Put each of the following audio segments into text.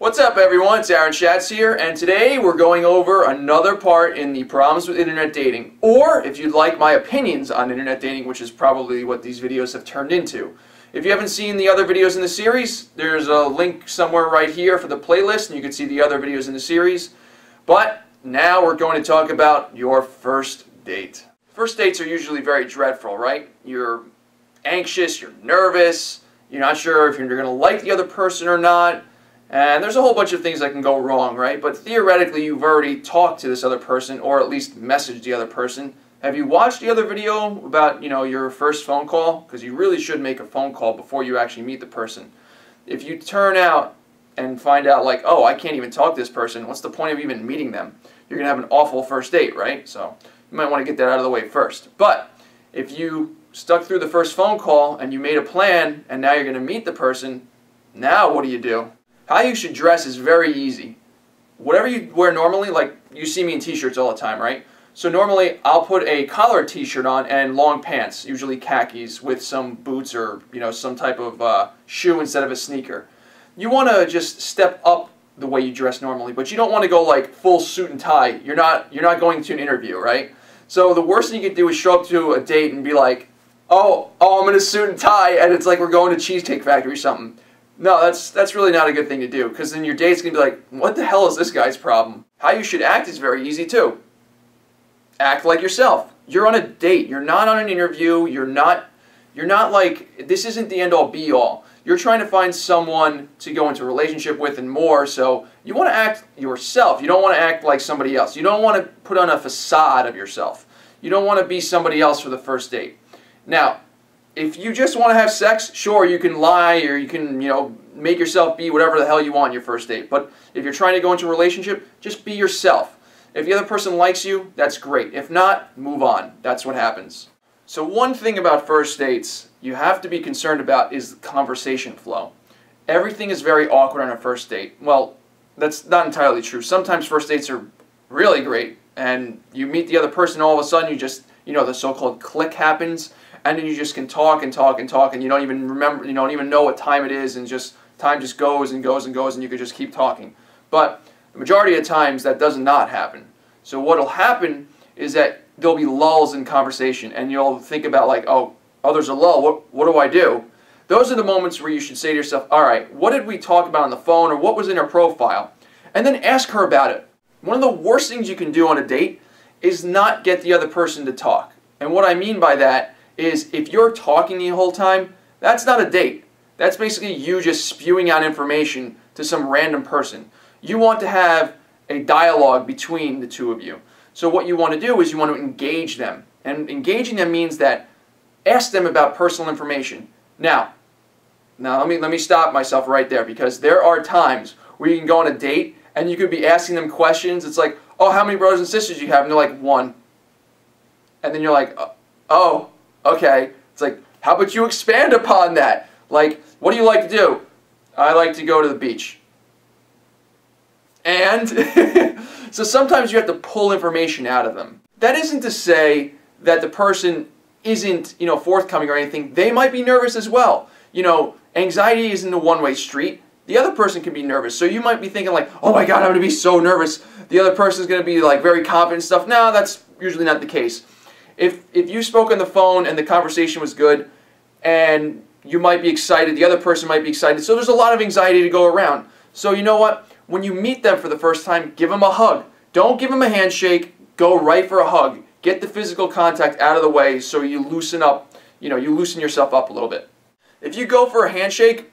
What's up everyone, it's Aaron Schatz here, and today we're going over another part in the problems with internet dating, or if you'd like my opinions on internet dating, which is probably what these videos have turned into. If you haven't seen the other videos in the series, there's a link somewhere right here for the playlist, and you can see the other videos in the series. But now we're going to talk about your first date. First dates are usually very dreadful, right? You're anxious, you're nervous, you're not sure if you're going to like the other person or not. And there's a whole bunch of things that can go wrong, right? But theoretically, you've already talked to this other person, or at least messaged the other person. Have you watched the other video about, your first phone call? Because you really should make a phone call before you actually meet the person. If you turn out and find out like, oh, I can't even talk to this person, what's the point of even meeting them? You're going to have an awful first date, right? So you might want to get that out of the way first. But if you stuck through the first phone call and you made a plan and now you're going to meet the person, now what do? How you should dress is very easy. Whatever you wear normally, like you see me in t-shirts all the time, right? So normally I'll put a collared t-shirt on and long pants, usually khakis, with some boots or some type of shoe instead of a sneaker. You want to just step up the way you dress normally, but you don't want to go like full suit and tie. You're not going to an interview, right? So the worst thing you could do is show up to a date and be like, oh, I'm in a suit and tie, and it's like we're going to Cheesecake Factory or something. No, that's really not a good thing to do, because then your date's going to be like, what the hell is this guy's problem? How you should act is very easy too. Act like yourself. You're on a date. You're not on an interview. You're not like, this isn't the end all be all. You're trying to find someone to go into a relationship with and more, so you want to act yourself. You don't want to act like somebody else. You don't want to put on a facade of yourself. You don't want to be somebody else for the first date. Now, if you just want to have sex, sure, you can lie or you can, make yourself be whatever the hell you want on your first date. But if you're trying to go into a relationship, just be yourself. If the other person likes you, that's great. If not, move on. That's what happens. So one thing about first dates you have to be concerned about is the conversation flow. Everything is very awkward on a first date. Well, that's not entirely true. Sometimes first dates are really great and you meet the other person and all of a sudden you just, the so-called click happens. And then you just can talk and talk and talk, and you don't even remember, you don't even know what time it is, and time just goes and goes and goes, and you could just keep talking. But the majority of times that does not happen. So what'll happen is that there'll be lulls in conversation, and you'll think about like, oh, there's a lull. What do I do? Those are the moments where you should say to yourself, all right, what did we talk about on the phone, or what was in her profile? And then ask her about it. One of the worst things you can do on a date is not get the other person to talk. And what I mean by that is if you're talking the whole time, that's not a date. That's basically you just spewing out information to some random person. You want to have a dialogue between the two of you. So what you want to do is you want to engage them. And engaging them means that ask them about personal information. Now let me stop myself right there, because there are times where you can go on a date and you could be asking them questions. It's like, oh, how many brothers and sisters do you have? And they're like, one. And then you're like, oh, okay, it's like, how about you expand upon that? Like, what do you like to do? I like to go to the beach. And so sometimes you have to pull information out of them. That isn't to say that the person isn't, forthcoming or anything. They might be nervous as well. Anxiety isn't a one-way street. The other person can be nervous. So you might be thinking like, oh my God, I'm going to be so nervous. The other person's going to be like very confident and stuff. No, that's usually not the case. If you spoke on the phone and the conversation was good and you might be excited, the other person might be excited, so there's a lot of anxiety to go around. So you know what? When you meet them for the first time, give them a hug. Don't give them a handshake. Go right for a hug. Get the physical contact out of the way so you loosen up, you loosen yourself up a little bit. If you go for a handshake,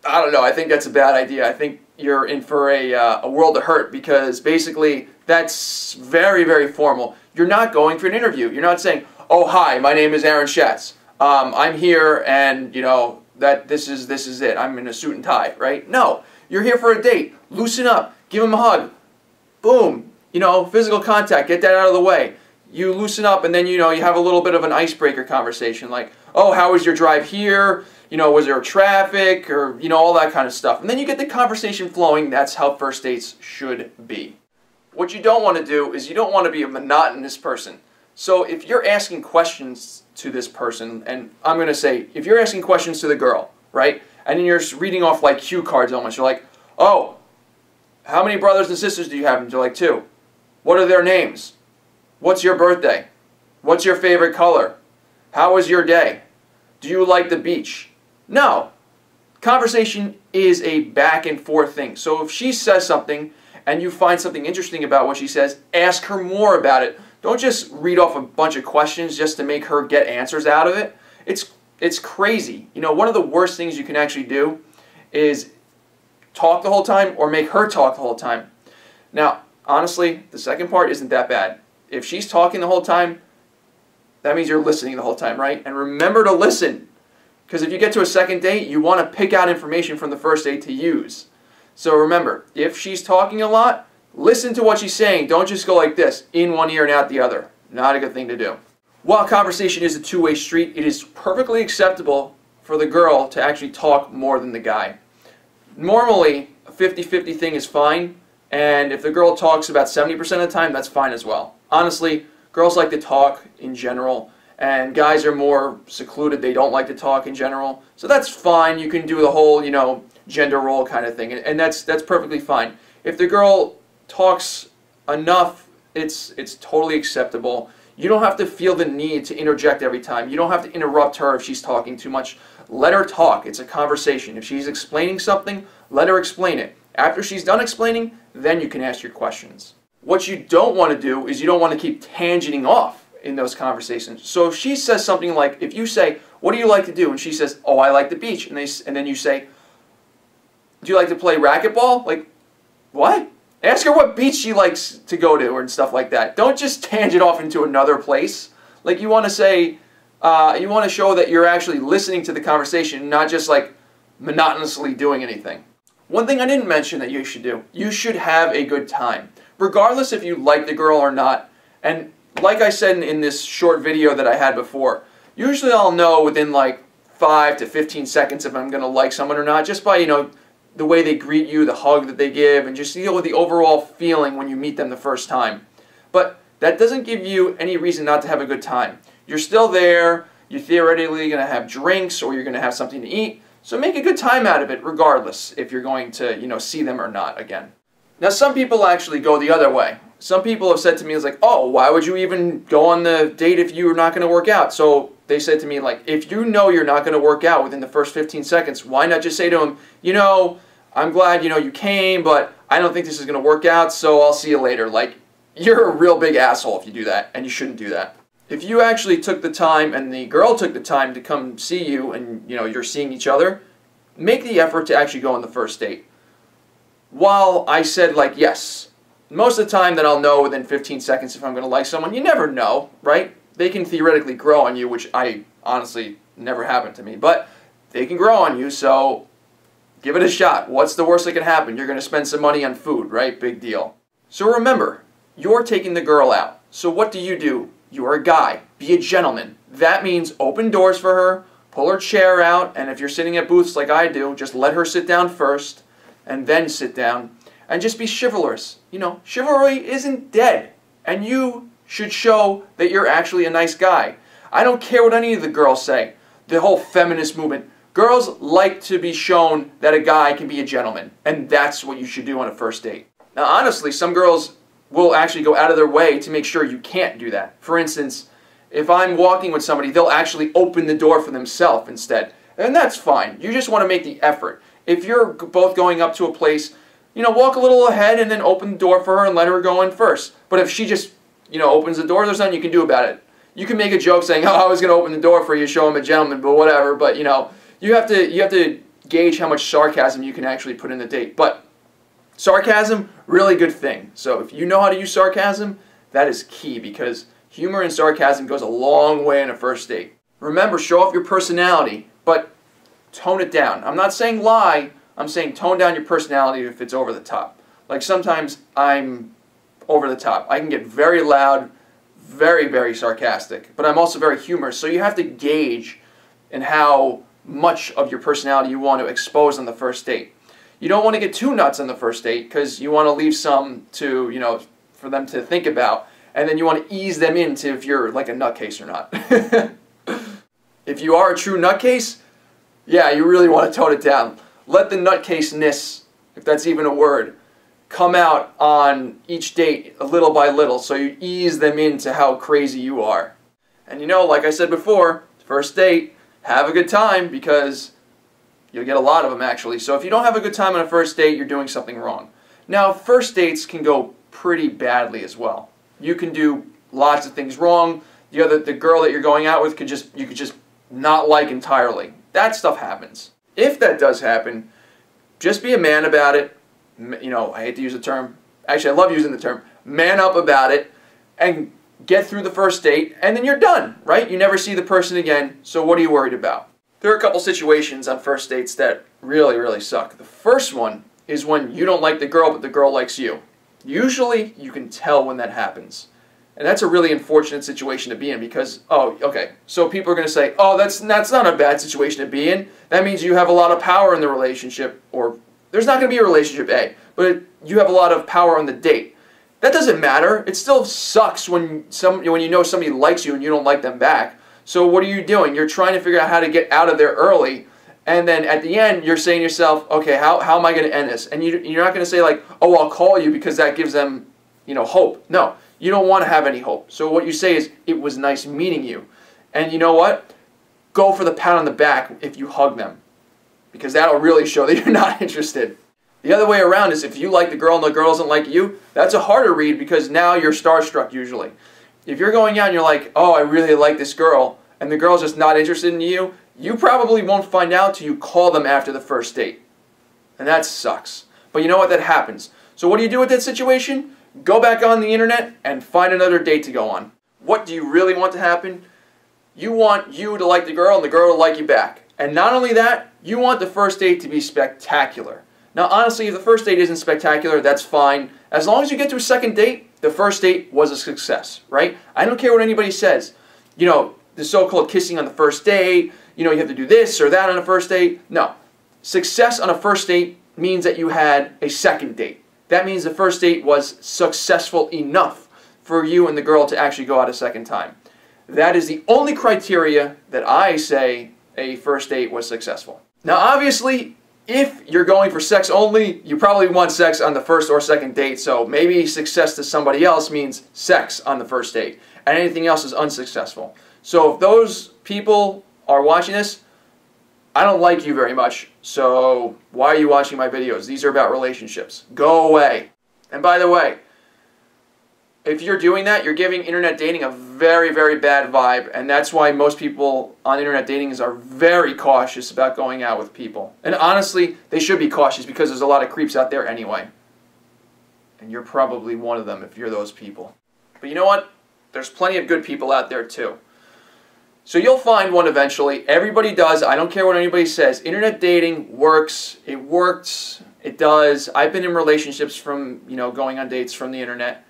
I don't know, I think that's a bad idea. I think you're in for a world of hurt, because basically that's very, very formal. You're not going for an interview. You're not saying, oh, hi, my name is Aaron Schatz. I'm here and, that this is it. I'm in a suit and tie, right? No, you're here for a date. Loosen up. Give him a hug. Boom. Physical contact. Get that out of the way. You loosen up and then, you have a little bit of an icebreaker conversation like, oh, how was your drive here? Was there traffic? Or, all that kind of stuff. And then you get the conversation flowing. That's how first dates should be. What you don't want to do is you don't want to be a monotonous person. So if you're asking questions to this person, and I'm going to say, if you're asking questions to the girl, right, and then you're reading off like cue cards almost, you're like, Oh, how many brothers and sisters do you have? And you're like, 2. What are their names? What's your birthday? What's your favorite color? How was your day? Do you like the beach? No. Conversation is a back and forth thing. So if she says something and you find something interesting about what she says, ask her more about it. Don't just read off a bunch of questions just to make her get answers out of it. It's crazy. You know, one of the worst things you can actually do is talk the whole time or make her talk the whole time. Now, honestly, the second part isn't that bad. If she's talking the whole time, that means you're listening the whole time, right? And remember to listen. Because if you get to a second date, you want to pick out information from the first date to use. So remember, if she's talking a lot, listen to what she's saying. Don't just go like this, in one ear and out the other. Not a good thing to do. While conversation is a two-way street, it is perfectly acceptable for the girl to actually talk more than the guy. Normally, a 50-50 thing is fine, and if the girl talks about 70% of the time, that's fine as well. Honestly, girls like to talk in general, and guys are more secluded. They don't like to talk in general. So that's fine. You can do the whole, you know, gender role kind of thing, and that's perfectly fine. If the girl talks enough, it's totally acceptable. You don't have to feel the need to interject every time. You don't have to interrupt her if she's talking too much. Let her talk. It's a conversation. If she's explaining something, let her explain it. After she's done explaining, then you can ask your questions. What you don't want to do is you don't want to keep tangenting off in those conversations. So if she says something like, if you say, what do you like to do? And she says, oh, I like the beach. And then you say, do you like to play racquetball? Like, what? Ask her what beach she likes to go to and stuff like that. Don't just tangent off into another place. Like, you want to say, you want to show that you're actually listening to the conversation, not just like monotonously doing anything. One thing I didn't mention that you should do, you should have a good time. Regardless if you like the girl or not. And like I said in this short video that I had before, usually I'll know within like 5 to 15 seconds if I'm going to like someone or not, just by, you know, the way they greet you, the hug that they give, and just deal with the overall feeling when you meet them the first time. But that doesn't give you any reason not to have a good time. You're still there, you're theoretically going to have drinks or you're going to have something to eat, so make a good time out of it regardless if you're going to, you know, see them or not again. Now some people actually go the other way. Some people have said to me, it's like, oh, why would you even go on the date if you're not going to work out? So they said to me, like, if you know you're not going to work out within the first 15 seconds, why not just say to them, you know, I'm glad, you know, you came, but I don't think this is going to work out, so I'll see you later. Like, you're a real big asshole if you do that, and you shouldn't do that. If you actually took the time and the girl took the time to come see you and, you know, you're seeing each other, make the effort to actually go on the first date. While I said, like, yes, most of the time that I'll know within 15 seconds if I'm going to like someone, you never know, right? They can theoretically grow on you, which I honestly never happened to me, but they can grow on you, so give it a shot. What's the worst that can happen? You're going to spend some money on food, right? Big deal. So remember, you're taking the girl out. So what do? You're a guy. Be a gentleman. That means open doors for her, pull her chair out, and if you're sitting at booths like I do, just let her sit down first, and then sit down, and just be chivalrous. You know, chivalry isn't dead, and you should show that you're actually a nice guy. I don't care what any of the girls say. The whole feminist movement. Girls like to be shown that a guy can be a gentleman, and that's what you should do on a first date. Now, honestly, some girls will actually go out of their way to make sure you can't do that. For instance, if I'm walking with somebody, they'll actually open the door for themselves instead, and that's fine. You just want to make the effort. If you're both going up to a place, you know, walk a little ahead and then open the door for her and let her go in first. But if she just, you know, opens the door, there's nothing you can do about it. You can make a joke saying, oh, I was going to open the door for you, show him a gentleman, but whatever. But, you know, you have to gauge how much sarcasm you can actually put in the date. But sarcasm, really good thing. So if you know how to use sarcasm, that is key because humor and sarcasm goes a long way on a first date. Remember, show off your personality, but tone it down. I'm not saying lie, I'm saying tone down your personality if it's over the top. Like sometimes I'm over the top. I can get very loud, very, very sarcastic, but I'm also very humorous. So you have to gauge in how much of your personality you want to expose on the first date. You don't want to get too nuts on the first date because you want to leave some to, you know, for them to think about, and then you want to ease them into if you're like a nutcase or not. If you are a true nutcase, yeah, you really want to tone it down. Let the nutcase-ness if that's even a word, come out on each date little by little, so you ease them into how crazy you are. And you know, like I said before, first date, have a good time, because you'll get a lot of them actually. So if you don't have a good time on a first date, you're doing something wrong. Now, first dates can go pretty badly as well. You can do lots of things wrong. The girl that you're going out with you could just not like entirely. That stuff happens. If that does happen, just be a man about it. You know, I hate to use the term. Actually, I love using the term. Man up about it and get through the first date, and then you're done, right? You never see the person again, so what are you worried about? There are a couple situations on first dates that really, really suck. The first one is when you don't like the girl, but the girl likes you. Usually, you can tell when that happens. And that's a really unfortunate situation to be in because, oh, okay, so people are going to say, oh, that's not a bad situation to be in. That means you have a lot of power in the relationship, or there's not going to be a relationship A, but you have a lot of power on the date. That doesn't matter. It still sucks when you know somebody likes you and you don't like them back. So what are you doing? You're trying to figure out how to get out of there early, and then at the end you're saying to yourself, okay, how am I going to end this? And you're not going to say like, oh, I'll call you, because that gives them, you know, hope. No. You don't want to have any hope. So what you say is, it was nice meeting you. And you know what? Go for the pat on the back if you hug them, because that'll really show that you're not interested. The other way around is if you like the girl and the girl doesn't like you, that's a harder read, because now you're starstruck usually. If you're going out and you're like, oh, I really like this girl, and the girl's just not interested in you, you probably won't find out till you call them after the first date. And that sucks. But you know what? That happens. So what do you do with that situation? Go back on the internet and find another date to go on. What do you really want to happen? You want you to like the girl and the girl to like you back. And not only that, you want the first date to be spectacular. Now honestly, if the first date isn't spectacular, that's fine. As long as you get to a second date, the first date was a success, right? I don't care what anybody says. You know, the so-called kissing on the first date, you know, you have to do this or that on a first date. No. Success on a first date means that you had a second date. That means the first date was successful enough for you and the girl to actually go out a second time. That is the only criteria that I say a first date was successful. Now obviously, if you're going for sex only, you probably want sex on the first or second date, so maybe success to somebody else means sex on the first date, and anything else is unsuccessful. So if those people are watching this, I don't like you very much, so why are you watching my videos? These are about relationships. Go away. And by the way, if you're doing that, you're giving internet dating a very, very bad vibe, and that's why most people on internet dating are very cautious about going out with people. And honestly, they should be cautious, because there's a lot of creeps out there anyway. And you're probably one of them if you're those people. But you know what? There's plenty of good people out there too. So you'll find one eventually. Everybody does. I don't care what anybody says. Internet dating works. It works. It does. I've been in relationships from, you know, going on dates from the internet.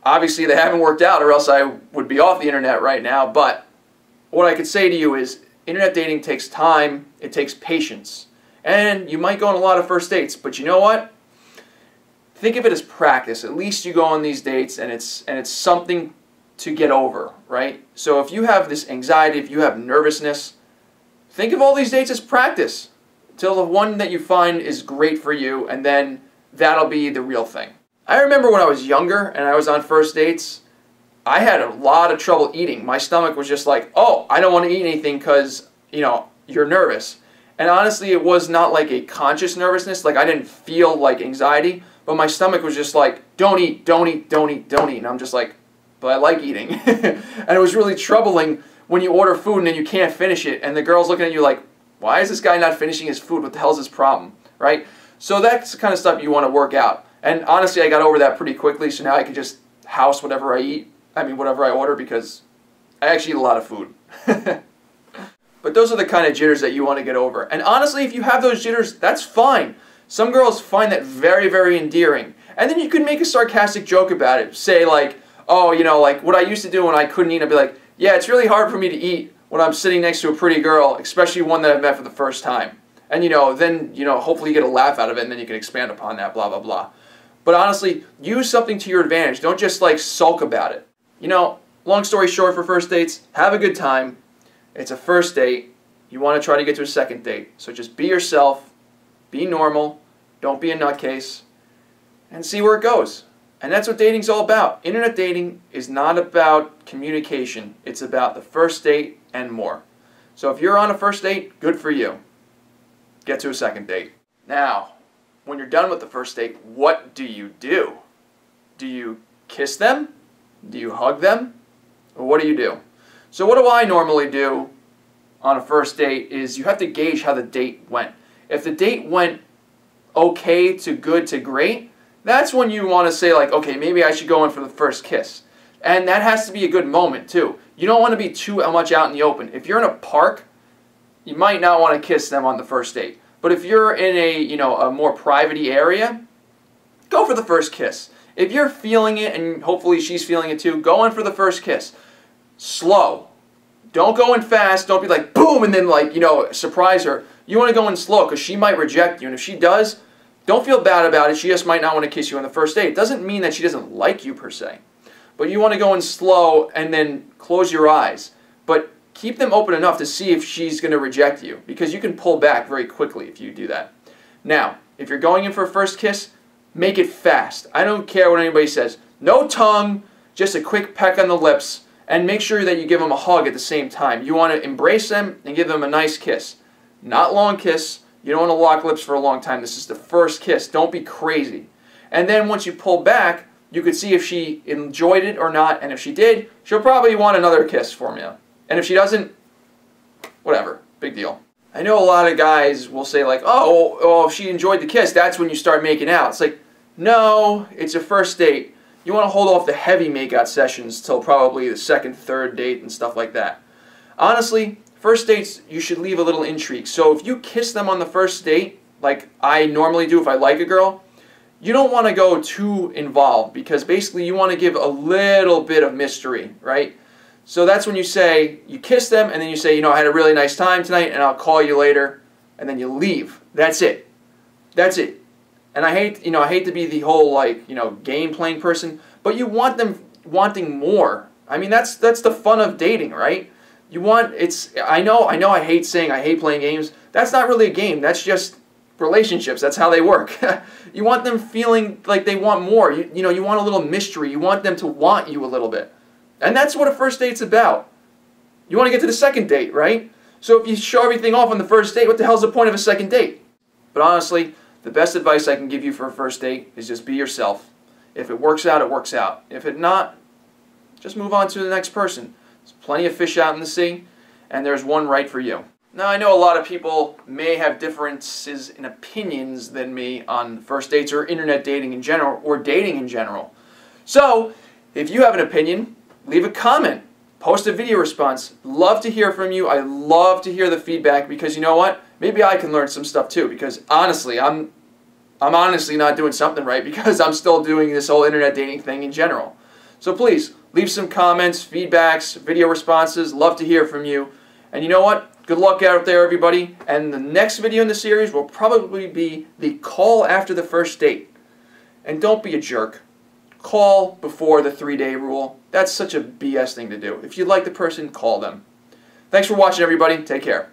Obviously, they haven't worked out, or else I would be off the internet right now. But what I could say to you is, internet dating takes time. It takes patience. And you might go on a lot of first dates. But you know what? Think of it as practice. At least you go on these dates, and it's something to get over, right? So if you have this anxiety, if you have nervousness, think of all these dates as practice till the one that you find is great for you, and then that'll be the real thing. I remember when I was younger and I was on first dates, I had a lot of trouble eating. My stomach was just like, oh, I don't want to eat anything because, you know, you're nervous. And honestly, it was not like a conscious nervousness. Like, I didn't feel like anxiety, but my stomach was just like, don't eat, don't eat, don't eat, don't eat. And I'm just like, but I like eating. And it was really troubling when you order food and then you can't finish it, and the girl's looking at you like, why is this guy not finishing his food? What the hell's his problem, right? So that's the kind of stuff you want to work out. And honestly, I got over that pretty quickly, so now I can just house whatever I eat. I mean, whatever I order, because I actually eat a lot of food. But those are the kind of jitters that you want to get over. And honestly, if you have those jitters, that's fine. Some girls find that very, very endearing. And then you could make a sarcastic joke about it. Say like, oh, you know, like what I used to do when I couldn't eat, I'd be like, yeah, it's really hard for me to eat when I'm sitting next to a pretty girl, especially one that I've met for the first time. And, you know, then, you know, hopefully you get a laugh out of it, and then you can expand upon that, blah, blah, blah. But honestly, use something to your advantage. Don't just, like, sulk about it. You know, long story short, for first dates, have a good time. It's a first date. You want to try to get to a second date. So just be yourself, be normal, Don't be a nutcase. And see where it goes. And that's what dating's all about. Internet dating is not about communication. It's about the first date and more. So if you're on a first date, good for you. Get to a second date. Now, when you're done with the first date, what do you do? Do you kiss them? Do you hug them? Or what do you do? So what do I normally do on a first date is you have to gauge how the date went. If the date went okay to good to great, that's when you want to say like, okay, maybe I should go in for the first kiss. And that has to be a good moment too. You don't want to be too much out in the open. If you're in a park, you might not want to kiss them on the first date. But if you're in a more private-y area, go for the first kiss. If you're feeling it, and hopefully she's feeling it too, go in for the first kiss. Slow. Don't go in fast. Don't be like, boom, and then like, surprise her. You want to go in slow because she might reject you. And if she does, don't feel bad about it. She just might not want to kiss you on the first date. It doesn't mean that she doesn't like you per se. But you want to go in slow and then close your eyes. But keep them open enough to see if she's going to reject you. Because you can pull back very quickly if you do that. Now, if you're going in for a first kiss, make it fast. I don't care what anybody says. No tongue, just a quick peck on the lips. And make sure that you give them a hug at the same time. You want to embrace them and give them a nice kiss. Not long kiss. You don't want to lock lips for a long time. This is the first kiss. Don't be crazy. And then once you pull back, you could see if she enjoyed it or not. And if she did, she'll probably want another kiss from you. And if she doesn't, whatever. Big deal. I know a lot of guys will say like, oh, if she enjoyed the kiss, that's when you start making out. It's like, no, it's a first date. You want to hold off the heavy makeout sessions till probably the second, third date and stuff like that. Honestly, first dates, you should leave a little intrigue. So if you kiss them on the first date, like I normally do if I like a girl, you don't want to go too involved because basically you want to give a little bit of mystery, right? So that's when you say, you kiss them and then you say, I had a really nice time tonight and I'll call you later, and then you leave. That's it. That's it. And I hate to be the whole game playing person, but you want them wanting more. I mean, that's the fun of dating, right? I know I hate saying I hate playing games. That's not really a game. That's just relationships. That's how they work. You want them feeling like they want more. You want a little mystery. You want them to want you a little bit. And that's what a first date's about. You want to get to the second date, right? So if you show everything off on the first date, what the hell's the point of a second date? But honestly, the best advice I can give you for a first date is just be yourself. If it works out, it works out. If it not, just move on to the next person. There's plenty of fish out in the sea, and there's one right for you. Now, I know a lot of people may have differences in opinions than me on first dates or internet dating in general, or dating in general. So, if you have an opinion, leave a comment. Post a video response. Love to hear from you. I love to hear the feedback because you know what? Maybe I can learn some stuff too because honestly, I'm honestly not doing something right because I'm still doing this whole internet dating thing in general. So please, leave some comments, feedbacks, video responses. Love to hear from you. And you know what? Good luck out there, everybody. And the next video in the series will probably be the call after the first date. And don't be a jerk. Call before the 3-day rule. That's such a BS thing to do. If you like the person, call them. Thanks for watching, everybody. Take care.